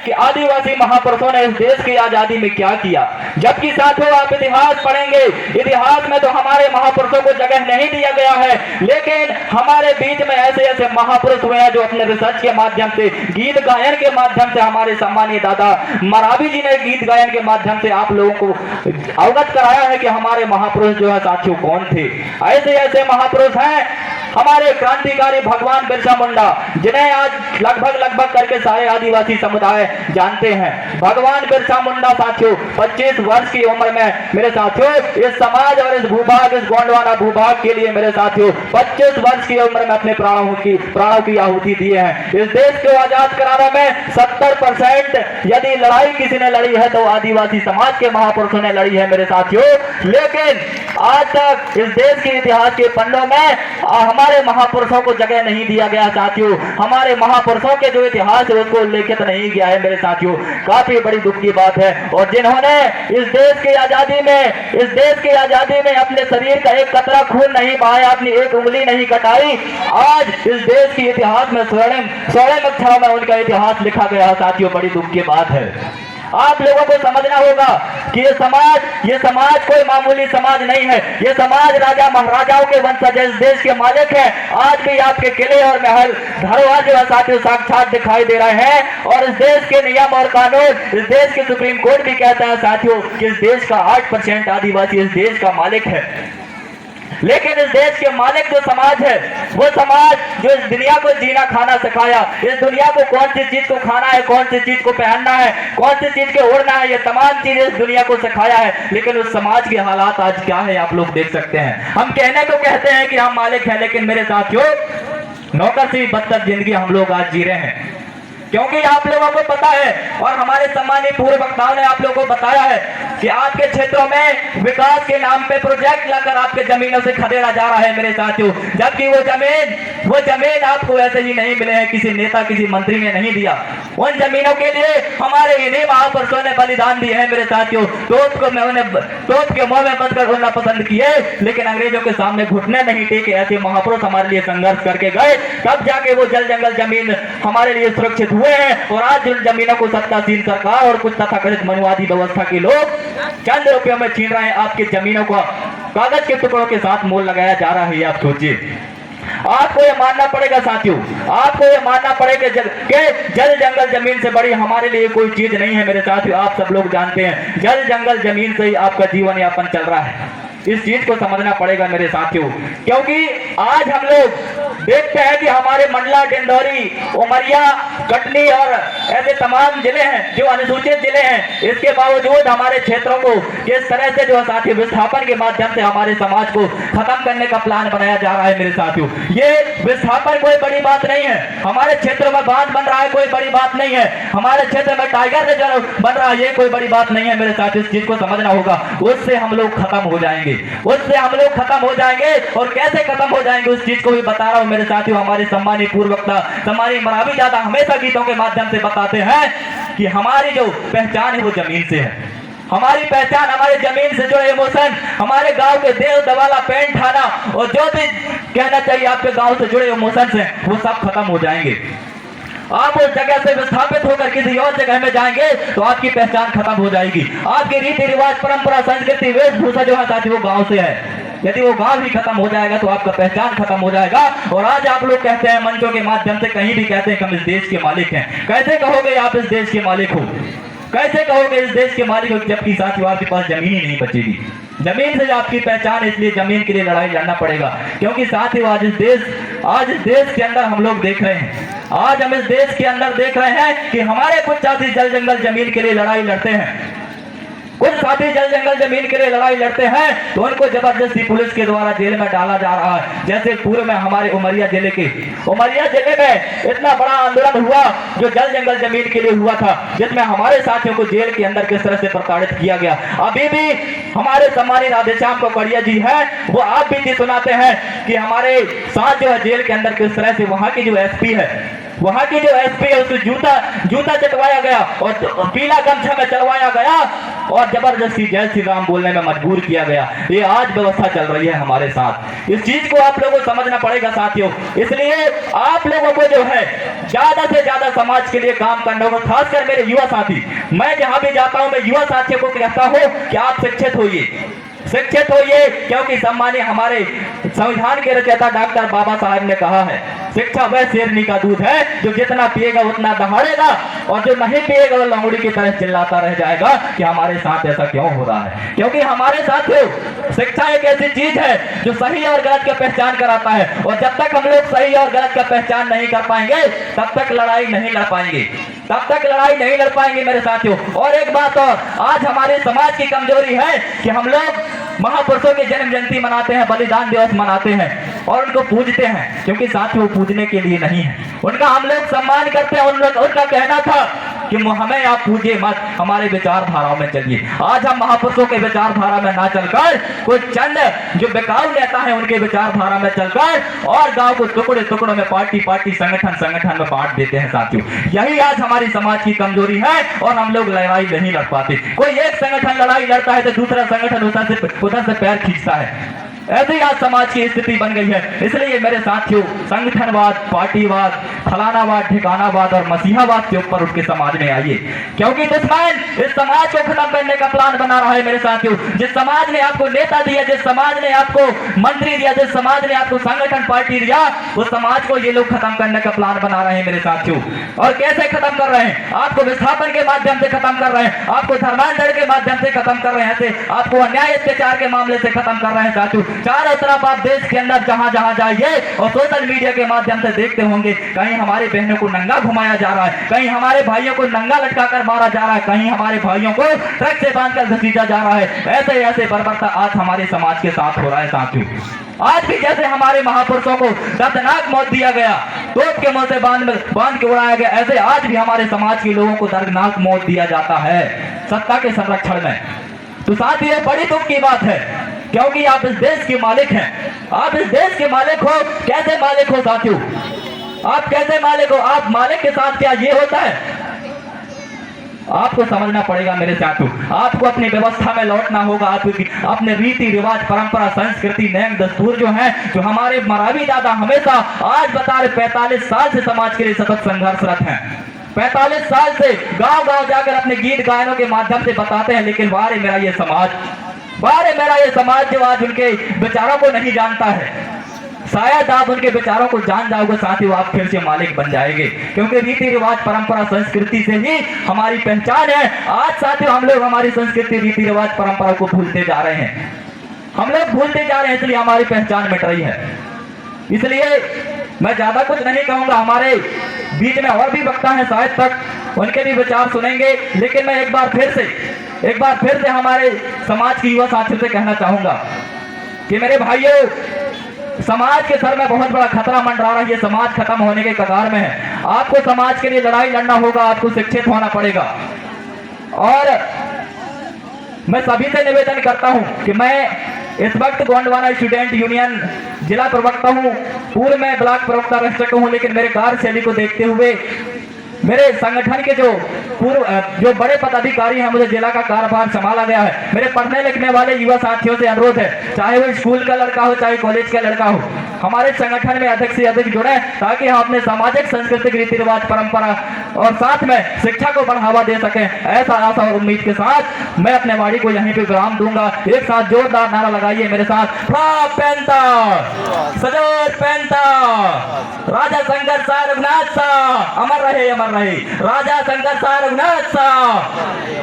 कि आदिवासी महापुरुषों ने इस देश की आजादी में क्या किया। जबकि साथियों आप इतिहास पढ़ेंगे, इतिहास में तो हमारे महापुरुषों को जगह नहीं दिया गया है, लेकिन हमारे बीच में ऐसे ऐसे महापुरुष हुए हैं जो अपने रिसर्च के माध्यम से, गीत गायन के माध्यम से, हमारे सम्मानीय दादा मरावी जी ने गीत गायन के माध्यम से आप लोगों को अवगत कराया है कि हमारे महापुरुष जो है साथियों कौन थे। ऐसे ऐसे महापुरुष हैं हमारे क्रांतिकारी भगवान बिरसा मुंडा, जिन्हें आज लगभग करके सारे आदिवासी समुदाय जानते हैं। भगवान बिरसा मुंडा साथियों 25 वर्ष की उम्र में मेरे साथियों इस समाज और इस भूभाग, इस गोंडवाना भूभाग के लिए मेरे साथियों 25 वर्ष की उम्र में अपने प्राणों की आहुति दिए हैं। इस देश को आजाद कराने में 70% यदि लड़ाई किसी ने लड़ी है तो आदिवासी समाज के महापुरुषों ने लड़ी है मेरे साथियों। लेकिन आज तक इस देश के इतिहास के पन्नों में हमारे महापुरुषों को जगह नहीं दिया गया साथियों। हमारे महापुरुषों के जो इतिहास है उसको उल्लेखित नहीं किया है मेरे साथियों। काफी बड़ी दुख की बात है। और जिन्होंने इस देश की आजादी में अपने शरीर का एक कतरा खून नहीं बहाया, अपनी एक उंगली नहीं कटाई, आज इस देश के इतिहास में स्वर्णिम अक्षरों में उनका इतिहास लिखा गया साथियों। बड़ी दुख की बात है। आप लोगों को समझना होगा कि ये समाज कोई मामूली समाज नहीं है। ये समाज राजा महाराजाओं के वंशज, इस देश के मालिक है। आज भी आपके किले और महल धरोहर जो है साथियों साक्षात दिखाई दे रहे हैं। और इस देश के नियम और कानून, इस देश के सुप्रीम कोर्ट भी कहता है साथियों कि इस देश का 8% आदिवासी इस देश का मालिक है। लेकिन इस देश के मालिक जो समाज है, वो समाज जो इस दुनिया को जीना खाना सिखाया, इस दुनिया को कौन सी चीज को खाना है, कौन सी चीज को पहनना है, कौन सी चीज के ओढ़ना है, ये तमाम चीजें इस दुनिया को सिखाया है। लेकिन उस समाज के हालात आज क्या है आप लोग देख सकते हैं। हम कहने को कहते हैं कि हम मालिक हैं, लेकिन मेरे साथियों नौकर से भी बदतर जिंदगी हम लोग आज जी रहे हैं। क्योंकि आप लोगों को पता है और हमारे सम्मानित पूर्व वक्ताओं ने आप लोगों को बताया है कि आपके क्षेत्रों में विकास के नाम पे प्रोजेक्ट लाकर आपके जमीनों से खदेड़ा जा रहा है मेरे साथियों। जबकि वो जमीन आपको ऐसे ही नहीं मिले हैं, किसी नेता किसी मंत्री ने नहीं दिया। उन जमीनों के लिए हमारे इन्हीं महापुरुषों ने बलिदान दिए हैं मेरे साथियों। तोप के मुंह में बंद कर रोना पसंद किए, लेकिन अंग्रेजों के सामने घुटने नहीं टेके। ऐसे महापुरुष हमारे लिए संघर्ष करके गए, तब जाके वो जल जंगल जमीन हमारे लिए सुरक्षित हुए हैं। और आज जिन जमीनों को सत्तासीन सरकार और कुछ तथाकथित मनुवादी व्यवस्था के लोग चंद रुपयों में छीन रहे हैं, आपकी जमीनों को कागज के टुकड़ों के साथ मोल लगाया जा रहा है। आप सोचिए, आपको ये मानना पड़ेगा साथियों, आपको ये मानना पड़ेगा कि जल जंगल जमीन से बड़ी हमारे लिए कोई चीज नहीं है मेरे साथियों। आप सब लोग जानते हैं जल जंगल जमीन से ही आपका जीवन यापन चल रहा है। इस चीज को समझना पड़ेगा मेरे साथियों, क्योंकि आज हम लोग देखते हैं कि हमारे मंडला, डिंडोरी, उमरिया, कटनी और ऐसे तमाम जिले हैं जो अनुसूचित जिले हैं। इसके बावजूद हमारे क्षेत्रों को किस तरह से जो है साथियों विस्थापन के माध्यम से हमारे समाज को खत्म करने का प्लान बनाया जा रहा है मेरे साथियों। ये विस्थापन कोई बड़ी बात नहीं है। हमारे क्षेत्र में बांध बन रहा है, कोई बड़ी बात नहीं है। हमारे क्षेत्र में टाइगर रिजर्व बन रहा है, ये कोई बड़ी बात नहीं है मेरे साथियों। इस चीज को समझना होगा। उससे हम लोग खत्म हो जाएंगे, और कैसे खत्म हो जाएंगे उस चीज को भी बता रहा हूं मेरे साथियों। हमारे सम्मानित पूर्व वक्ता सम्मानित मरावी दादा हमेशा गीतों के माध्यम से बताते हैं कि हमारी जो पहचान है वो जमीन से है। हमारी पहचान हमारे जमीन से जुड़े इमोशन, हमारे गांव के देव दवाला पेंट थाना और जो भी कहना चाहिए आपके गांव से जुड़े इमोशंस हैं, वो सब खत्म हो जाएंगे। आप उस जगह से विस्थापित होकर किसी और जगह में जाएंगे तो आपकी पहचान खत्म हो जाएगी। आपके रीति रिवाज, परंपरा, संस्कृति, वेशभूषा जो है साथी वो गांव से है। यदि वो गांव ही खत्म हो जाएगा तो आपका पहचान खत्म हो जाएगा। और आज आप लोग कहते हैं मंचों के माध्यम से, कहीं भी कहते हैं कि हम इस देश के मालिक हैं। कैसे कहोगे आप इस देश के मालिक हो? कैसे कहोगे इस देश के मालिक हो जबकि साथियों आपके पास जमीन ही नहीं बचेगी। जमीन से आपकी पहचान, इसलिए जमीन के लिए लड़ाई लड़ना पड़ेगा। क्योंकि साथियों आज इस देश के अंदर हम लोग देख रहे हैं, आज हम इस देश के अंदर देख रहे हैं कि हमारे कुछ साथी जल जंगल जमीन के लिए लड़ाई लड़ते हैं। कुछ साथी जल जंगल जमीन के लिए लड़ाई लड़ते हैं तो उनको जबरदस्ती पुलिस के द्वारा जेल में डाला जा रहा है। जैसे पूर्व में हमारे उमरिया जिले में इतना बड़ा आंदोलन हुआ जो जल जंगल जमीन के लिए हुआ था, जिसमें हमारे साथियों को जेल के अंदर किस तरह से प्रताड़ित किया गया। अभी भी हमारे सम्मानित राधेश्याम कोकड़िया जी है, वो आप भी सुनाते हैं कि हमारे साथ जो है जेल के अंदर किस तरह से वहां की जो एसपी है उसको जूता चटवाया गया और पीला गमछा में चलवाया गया और जबरदस्ती जय श्री राम बोलने में मजबूर किया गया। ये आज व्यवस्था चल रही है हमारे साथ। इस चीज को आप लोगों को समझना पड़ेगा साथियों। इसलिए आप लोगों को जो है ज्यादा से ज्यादा समाज के लिए काम करना होगा, खासकर मेरे युवा साथी। मैं जहां भी जाता हूं मैं युवा साथियों को कहता हूं कि आप शिक्षित होइए, शिक्षित होइए, क्योंकि सम्मानीय हमारे संविधान के रचयिता डॉक्टर बाबा साहब ने कहा है, शिक्षा वह शेरनी का दूध है जो जितना पिएगा उतना दहाड़ेगा, और जो नहीं पिएगा वो लंगड़ी की तरह चिल्लाता रह जाएगा कि हमारे साथ ऐसा क्यों हो रहा है। क्योंकि हमारे साथ शिक्षा एक ऐसी चीज है जो सही और गलत का पहचान कराता है, और जब तक हम लोग सही और गलत का पहचान नहीं कर पाएंगे तब तक लड़ाई नहीं लड़ पाएंगे, तब तक लड़ाई नहीं लड़ पाएंगे मेरे साथियों। और एक बात और, आज हमारे समाज की कमजोरी है कि हम लोग महापुरुषों की जन्म जयंती मनाते हैं, बलिदान दिवस मनाते हैं और उनको पूजते हैं, क्योंकि साथियों वो पूजने के लिए नहीं है, उनका हम लोग सम्मान करते हैं। उनका कहना था कि हमें आप पूजिए मत, हमारे विचारधाराओं में चलिए। आज हम महापुरुषों के विचारधारा में ना चलकर कोई चंद जो बेकार नेता है उनके विचारधारा में चलकर और गांव को टुकड़े टुकड़ों में पार्टी पार्टी संगठन में बांट देते हैं साथियों। यही आज हमारी समाज की कमजोरी है और हम लोग लड़ाई नहीं लड़ पाते। कोई एक संगठन लड़ाई लड़ता है तो दूसरा संगठन उधर से पैर खींचता है। ऐसी आज समाज की स्थिति बन गई है। इसलिए मेरे साथियों, संगठनवाद, पार्टीवाद, फलानावाद, ठिकानावाद और मसीहावाद के ऊपर उठ के समाज में आइए, क्योंकि दुश्मन इस समाज को खत्म करने का प्लान बना रहा है मेरे साथियों। जिस समाज ने आपको नेता दिया, जिस समाज ने आपको मंत्री दिया, जिस समाज ने आपको संगठन पार्टी दिया, उस समाज को ये लोग खत्म करने का प्लान बना रहे हैं मेरे साथियों। और कैसे खत्म कर रहे हैं? आपको विस्थापन के माध्यम से खत्म कर रहे हैं, आपको धर्मांतरण के माध्यम से खत्म कर रहे हैं, आपको अन्याय अत्याचार के मामले से खत्म कर रहे हैं साथियों। चारों तरफ आप देश के अंदर जहां जहां जाइए और सोशल मीडिया के माध्यम से देखते होंगे, कहीं हमारे बहनों को नंगा घुमाया जा रहा है, कहीं हमारे भाइयों को नंगा लटकाकर मारा जा रहा है, कहीं हमारे भाइयों को ट्रक से बांधकर घसीटा जा रहा है। ऐसे ऐसे बर्बरता आज हमारे समाज के साथ हो रहा है साथियों। आज भी जैसे हमारे महापुरुषों को दर्दनाक मौत दिया गया, तोप के मुंह से बांध के उड़ाया गया, ऐसे आज भी हमारे समाज के लोगों को दर्दनाक मौत दिया जाता है सत्ता के संरक्षण में। तो साथियों ये बड़ी दुख की बात है, क्योंकि आप इस देश के मालिक हैं। आप इस देश के मालिक हो। कैसे मालिक हो साथियों? आप कैसे मालिक हो? आप मालिक के साथ क्या ये होता है? आपको समझना पड़ेगा मेरे साथियों। आपको अपनी व्यवस्था में लौटना होगा। आपको अपने रीति रिवाज, परंपरा, संस्कृति, नियम दस्तूर जो है, जो हमारे मरावी दादा हमेशा आज बता रहे 45 साल से समाज के लिए सतत संघर्षरत हैं। 45 साल से गांव गांव जाकर अपने गीत गायनों के माध्यम से बताते हैं, लेकिन बारे मेरा ये समाज जो आज उनके विचारों को नहीं जानता है। शायद आप उनके विचारों को जान जाओगे साथियों, आप फिर से मालिक बन जाएंगे, क्योंकि रीति रिवाज, परंपरा, संस्कृति से ही हमारी पहचान है। आज साथियों हम लोग हमारी संस्कृति, रीति रिवाज, परंपरा को भूलते जा रहे हैं। हम लोग भूलते जा रहे हैं, इसलिए हमारी पहचान मिट रही है। इसलिए मैं ज्यादा कुछ नहीं कहूंगा। हमारे बीच में और भी वक्ता हैं, शायद तक उनके भी विचार सुनेंगे, लेकिन मैं एक बार फिर से हमारे समाज के युवा साथियों से कहना चाहूंगा कि मेरे भाइयों, समाज के सर में बहुत बड़ा खतरा मंडरा रहा है। ये समाज खत्म होने के कगार में है। आपको समाज के लिए लड़ाई लड़ना होगा, आपको शिक्षित होना पड़ेगा। और मैं सभी से निवेदन करता हूं कि मैं इस वक्त गोंडवाना स्टूडेंट यूनियन जिला प्रवक्ता हूं, पूर्व में ब्लॉक प्रवक्ता रह चुका हूं, लेकिन मेरे कार्यशैली को देखते हुए मेरे संगठन के जो बड़े पदाधिकारी हैं, मुझे जिला का कार्यभार संभाला गया है। मेरे पढ़ने लिखने वाले युवा साथियों से अनुरोध है, चाहे वो स्कूल का लड़का हो, चाहे कॉलेज का लड़का हो, हमारे संगठन में अधिक से अधिक जुड़े, ताकि हम अपने सामाजिक, सांस्कृतिक रीति रिवाज, परंपरा और साथ में शिक्षा को बढ़ावा दे सकें। ऐसा आशा और उम्मीद के साथ मैं अपने वाणी को यहीं पे विराम दूंगा। एक साथ जोरदार नारा लगाइए मेरे साथ, सजोर पैंता, राजा शंकर साहब रघुनाथ साहब, अमर रहे राजा शंकर साहब रघुनाथ साहब।